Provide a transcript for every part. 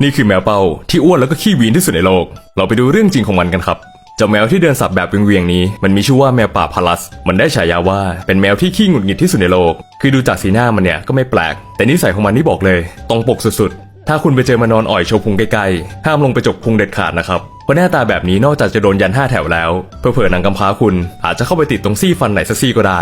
นี่คือแมวเป้าที่อ้วนแล้วก็ขี้วีนที่สุดในโลกเราไปดูเรื่องจริงของมันกันครับเจ้าแมวที่เดินสับแบบเวียงๆนี้มันมีชื่อว่าแมวป่าพาลัสมันได้ฉายาว่าเป็นแมวที่ขี้หงุดหงิดที่สุดในโลกคือดูจากสีหน้ามันเนี่ยก็ไม่แปลกแต่นิสัยของมันนี่บอกเลยตรงปกสุดๆถ้าคุณไปเจอมันนอนอ่อยโชว์พุงใกล้ๆห้ามลงไปจกพุงเด็ดขาดนะครับเพราะหน้าตาแบบนี้นอกจากจะโดนยัน5 แถวแล้วเผื่อๆหนังกำพร้าคุณอาจจะเข้าไปติดตรงซี่ฟันไหนสักซี่ก็ได้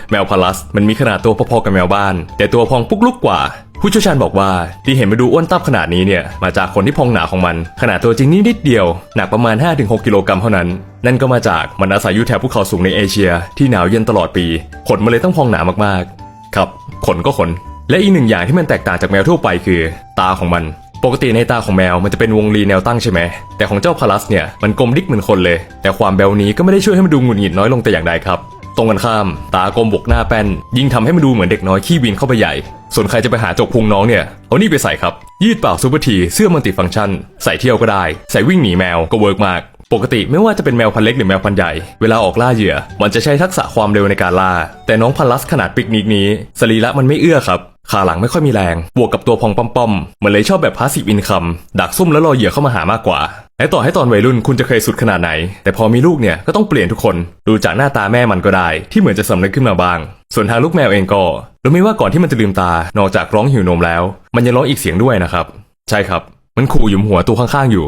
แมวพาลัสมันมีขนาดตัวพอๆกับแมวบ้านแต่ตัวพองปุ๊กลุกกว่าผู้เชี่ยวชาญบอกว่าที่เห็นมาดูอ้วนตับขนาดนี้เนี่ยมาจากขนที่พองหนาของมันขนาดตัวจริงนิดเดียวหนักประมาณ 5-6 กิโลกรัมเท่านั้นนั่นก็มาจากมันอาศัยอยู่แถบภูเขาสูงในเอเชียที่หนาวเย็นตลอดปีขนมันเลยต้องพองหนามากๆครับขนก็ขนและอีกหนึ่งอย่างที่มันแตกต่างจากแมวทั่วไปคือตาของมันปกติในตาของแมวมันจะเป็นวงรีแนวตั้งใช่ไหมแต่ของเจ้าพาลัสเนี่ยมันกลมดิ๊กเหมือนคนเลยแต่ความแบวนี้ก็ไม่ได้ช่วยให้มันดูหงุดหงิดน้อยลงแต่อย่างใดครับตรงกันข้ามตากลมบกหน้าแป้นยิ่งทำให้มันดูเหมือนเด็กน้อยขี้วินเข้าไปใหญ่ส่วนใครจะไปหาจกพุงน้องเนี่ยเอานี่ไปใส่ครับยืดเปล่าซูเปอร์ทีเสื้อมัลติฟังก์ชันใส่เที่ยวก็ได้ใส่วิ่งหนีแมวก็เวิร์กมากปกติไม่ว่าจะเป็นแมวพันเล็กหรือแมวพันใหญ่เวลาออกล่าเหยื่อมันจะใช้ทักษะความเร็วในการล่าแต่น้องพาลัสขนาดปิกนิกนี้สรีระมันไม่เอื้อครับขาหลังไม่ค่อยมีแรงบวกกับตัวพองป้อมๆมันเลยชอบแบบพาสซีฟอินคัมดักซุ่มแล้วรอเหยื่อเข้ามาหามากกว่าและต่อให้ตอนวัยรุ่นคุณจะเคยสุดขนาดไหนแต่พอมีลูกเนี่ยก็ต้องเปลี่ยนทุกคนดูจากหน้าตาแม่มันก็ได้ที่เหมือนจะสำนึกขึ้นมาบ้างส่วนทางลูกแมวเองก็รู้ไหมว่าก่อนที่มันจะลืมตานอกจากร้องหิวนมแล้วมันยังร้องอีกเสียงด้วยนะครับใช่ครับมันขู่หยุมหัวตัวข้างๆอยู่